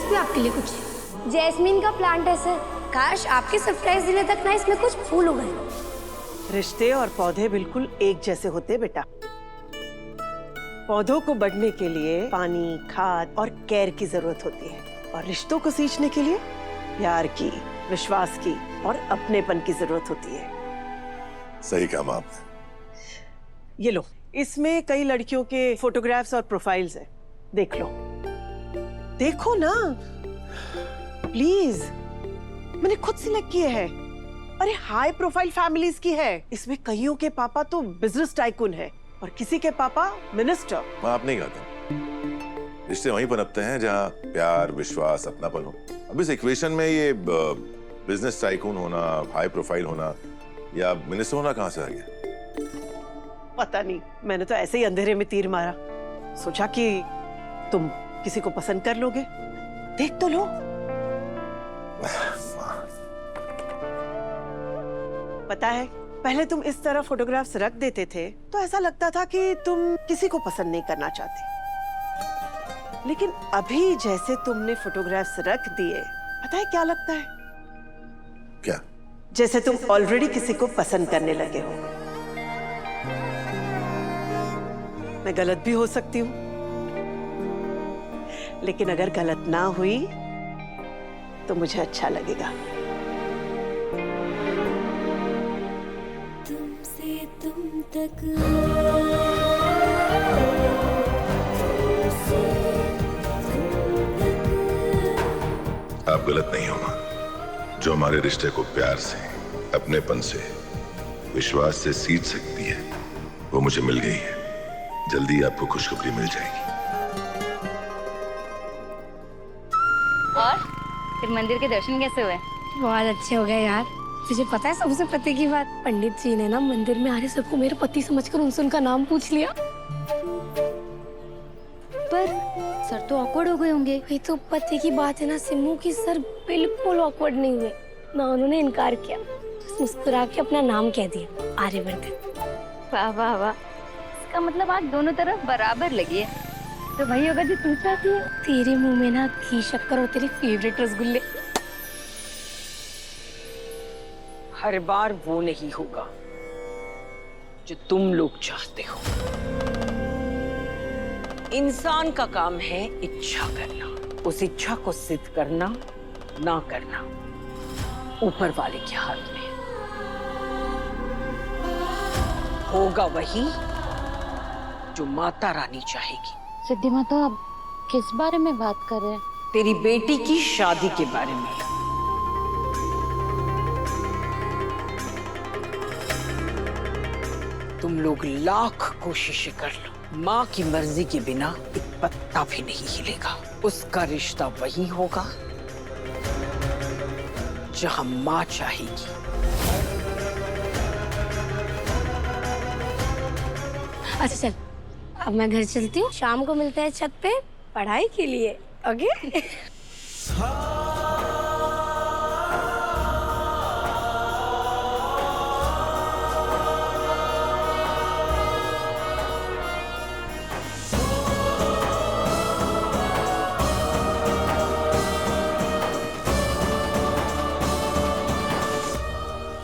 Surprise भी आपके लिए कुछ जैस्मीन का प्लांट है सर। काश आपके सरप्राइज देने तक ना इसमें कुछ फूल उग गए। रिश्ते और पौधे बिल्कुल एक जैसे होते बेटा। पौधों को बढ़ने के लिए पानी, खाद और केयर की जरूरत होती है, और रिश्तों को सींचने के लिए प्यार की, विश्वास की और अपनेपन की जरूरत होती है। सही कहा आपने। ये लो, इसमें कई लड़कियों के फोटोग्राफ्स और प्रोफाइल्स हैं, देख लो। देखो ना प्लीज, मैंने खुद सिलेक्ट किए हैं। अरे हाई प्रोफाइल फैमिलीज की है। इसमें कईयों के पापा तो बिजनेस टाइकून है और किसी के पापा मिनिस्टर। आपने कहा था, रिश्ते वहीं पनपते हैं जहाँ प्यार, विश्वास, अपनापन हो। अब इस इक्वेशन में ये बिजनेस टाइकून होना, हाई प्रोफाइल होना या मिनिस्टर होना कहाँ से आ गया? पता नहीं, मैंने तो ऐसे ही अंधेरे में तीर मारा। सोचा कि तुम किसी को पसंद कर लोगे, देख तो लो। पता है, पहले तुम इस तरह फोटोग्राफ्स रख देते थे तो ऐसा लगता था कि तुम किसी को पसंद नहीं करना चाहते, लेकिन अभी जैसे तुमने फोटोग्राफ्स रख दिए, पता है क्या लगता है? क्या? जैसे तुम ऑलरेडी किसी को पसंद करने लगे हो। मैं गलत भी हो सकती हूँ, लेकिन अगर गलत ना हुई तो मुझे अच्छा लगेगा। तुमसे तुम तक आप गलत नहीं हो मां। जो हमारे रिश्ते को प्यार से, अपनेपन से, विश्वास से सींच सकती है, वो मुझे मिल गई है। जल्दी आपको खुशखबरी मिल जाएगी। और फिर मंदिर के दर्शन कैसे हुए? बहुत अच्छे हो गए यार। तुझे पता है सबसे पते की बात, पंडित जी ने ना मंदिर में आ रहे सबको मेरे पति समझकर उनसे उनका नाम पूछ लिया। पर सर तो ऑकवर्ड हो गए होंगे। वही तो पते की बात है ना सिम्मू, की सर बिल्कुल ऑकवर्ड नहीं हुए ना, उन्होंने इनकार किया, बस मुस्कुरा के अपना नाम कह दिया, आर्यवर्धन। वाह वाह वाह, इसका मतलब आग दोनों तरफ बराबर लगी है। तो वही होगा जो तू चाहती है। तेरे मुंह में ना घी शक्कर और तेरे फेवरेट रसगुल्ले। हर बार वो नहीं होगा जो तुम लोग चाहते हो। इंसान का काम है इच्छा करना, उस इच्छा को सिद्ध करना, ना करना ऊपर वाले के हाथ में। होगा वही जो माता रानी चाहेगी। सिद्धि माता, आप किस बारे में बात कर रहे हैं? तेरी बेटी की शादी के बारे में। तुम लोग लाख कोशिशें कर लो, माँ की मर्जी के बिना एक पत्ता भी नहीं हिलेगा। उसका रिश्ता वही होगा जहां माँ चाहेगी। अच्छा चल, अब मैं घर चलती हूँ, शाम को मिलते हैं छत पे पढ़ाई के लिए। ओके?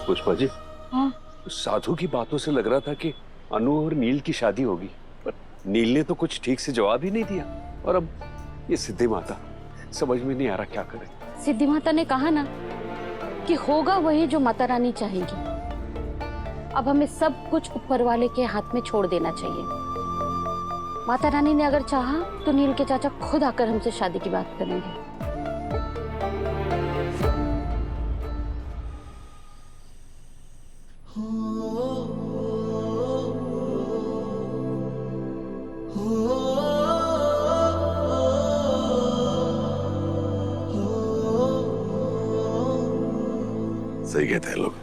पुष्पा जी, हाँ? साधु की बातों से लग रहा था कि अनु और नील की शादी होगी, पर नील ने तो कुछ ठीक से जवाब ही नहीं दिया। और अब ये सिद्धि माता, समझ में नहीं आ रहा क्या करे। सिद्धि माता ने कहा ना कि होगा वही जो माता रानी चाहेगी। अब हमें सब कुछ ऊपर वाले के हाथ में छोड़ देना चाहिए। माता रानी ने अगर चाहा तो नील के चाचा खुद आकर हमसे शादी की बात करेंगे। सही कहते हैं लोग,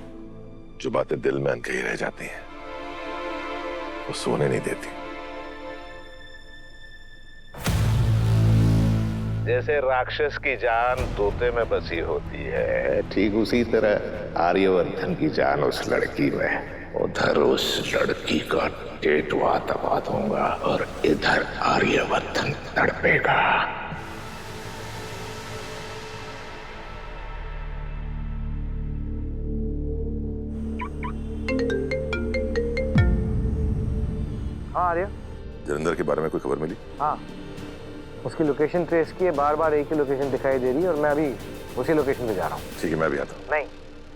जो बातें दिल में अनकही रह जाती हैं वो सोने नहीं देती। जैसे राक्षस की जान तोते में बसी होती है, ठीक उसी तरह आर्यवर्धन की जान उस लड़की में। उधर उस लड़की का टेटवा दबा दूंगा और इधर आर्यवर्धन तड़पेगा। आर्य? जलंधर के बारे में कोई खबर मिली? हाँ, उसकी लोकेशन ट्रेस की है, बार बार एक ही लोकेशन दिखाई दे रही है और मैं अभी उसी लोकेशन पे जा रहा हूँ। ठीक है, मैं भी आता हूँ। नहीं,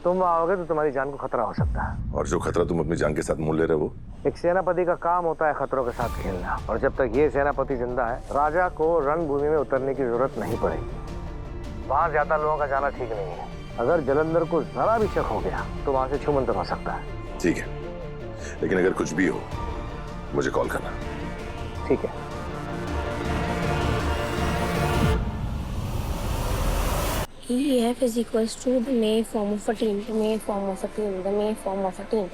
तुम आओगे तो तुम्हारी जान को खतरा हो सकता है। और जो खतरा तुम अपनी जान के साथ मोल ले रहे हो वो? एक सेनापति का काम होता है खतरों के साथ खेलना, और जब तक ये सेनापति जिंदा है राजा को रणभूमि में उतरने की जरूरत नहीं पड़ेगी। वहां ज्यादा लोगों का जाना ठीक नहीं है। अगर जलंधर को जरा भी शक हो गया तो वहां से छूमंतर हो सकता है। ठीक है, लेकिन अगर कुछ भी हो मुझे कॉल करना। ठीक है। EF is equals to the main form of a team. The main form of a team. The main form of a team.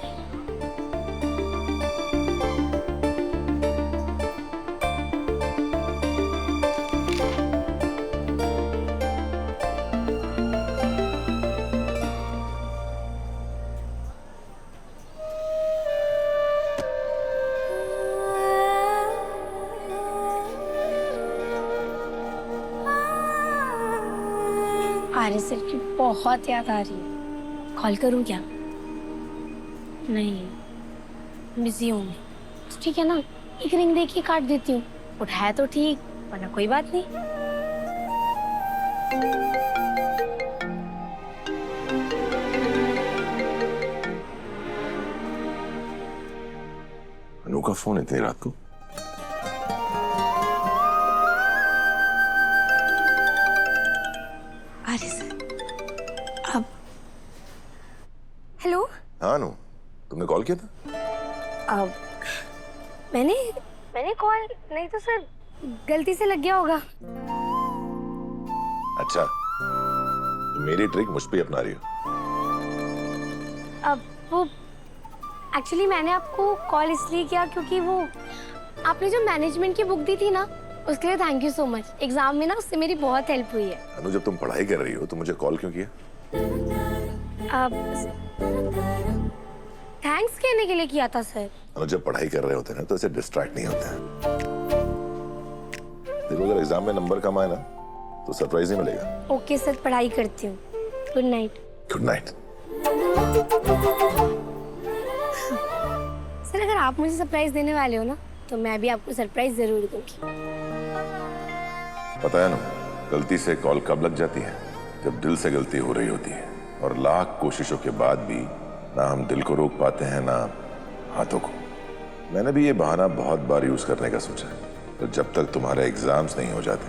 Arya sir की बहुत याद आ रही है। कॉल करूं क्या? नहीं, बिजी हूँ मैं। तो ठीक है ना, एक रिंग दे के काट देती हूँ। उठाया तो ठीक, वरना कोई बात नहीं। अनु का फोन इतनी रात को? आर्य सर, अब हेलो। हाँ अनु, तुमने कॉल किया था? अब मैंने कॉल नहीं तो सर गलती से लग गया होगा। अच्छा, तो मेरी ट्रिक मुझ पे अपना रही हो? अब वो एक्चुअली मैंने आपको कॉल इसलिए किया क्योंकि वो आपने जो मैनेजमेंट की बुक दी थी ना, उसके लिए thank you so much. Exam में ना उससे मेरी बहुत हेल्प हुई है। अनु, जब तुम पढ़ाई कर रही हो तो मुझे कॉल क्यों किया? अब थैंक्स कहने के लिए किया था सर। अनु, जब पढ़ाई कर रहे होते हैं ना तो ऐसे डिस्ट्रैक्ट नहीं होते हैं। देखो, अगर एग्जाम में नंबर कम आए ना तो सरप्राइज ही मिलेगा। ओके सर, पढ़ाई करती हूँ। Good night. Good night. Sir, अगर आप मुझे सरप्राइज देने वाले हो ना तो मैं भी आपको सरप्राइज जरूर दूंगी। पता है ना, गलती से कॉल कब लग जाती है? जब दिल से गलती हो रही होती है, और लाख कोशिशों के बाद भी ना हम दिल को रोक पाते हैं ना हाथों को। मैंने भी ये बहाना बहुत बार यूज करने का सोचा है, तो जब तक तुम्हारे एग्जाम्स नहीं हो जाते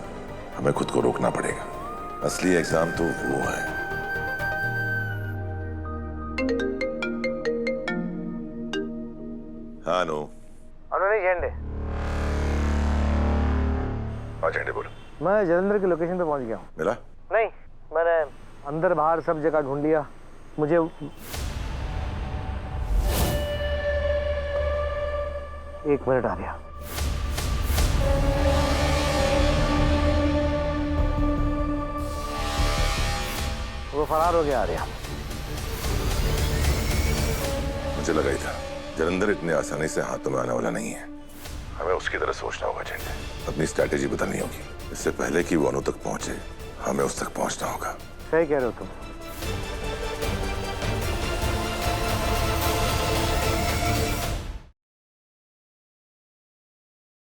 हमें खुद को रोकना पड़ेगा। असली एग्जाम तो वो है। हाँ अनु। अनु नहीं, झंडे। हाँ झंडे, बोलो। मैं जलंधर की लोकेशन पे पहुंच गया हूँ। मिला? नहीं, मैंने अंदर बाहर सब जगह ढूंढ लिया। मुझे एक मिनट आ गया। वो फरार हो गया आर्या। मुझे लगा ही था, जलंधर इतने आसानी से हाथों में आने वाला नहीं है। हमें उसकी तरह सोचना होगा झंडे। अपनी स्ट्रैटेजी बदलनी होगी। इससे पहले कि वो अनु तक पहुंचे हमें उस तक पहुंचना होगा। सही कह रहे हो तुम।